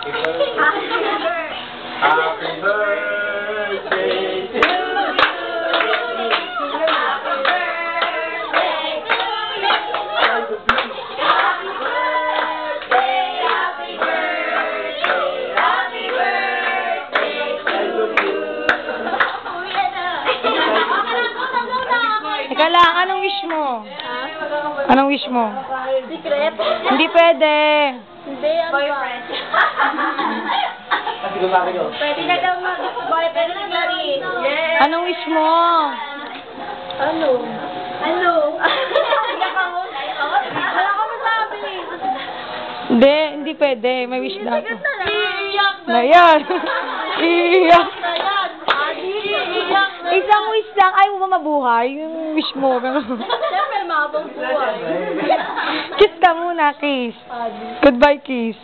Happy birthday to you. Teka lang, anong wish mo? Anong wish mo? Secret? Hindi pwede. Hindi, ano boyfriend. Pwede ka daw mag-boyfriend ni Gary. Yes. Anong wish mo? Ano? Ano? Wala ka masabi. Hindi pwede. May wish na ako. Iiyak Na yan. Iiyak. na yan. Iiyak na yan. Isang wish lang. Ayaw mo ba mabuhay? Yung wish mo. Siyempre, mabang buhay. Kiss ka muna, kiss. Goodbye, kiss.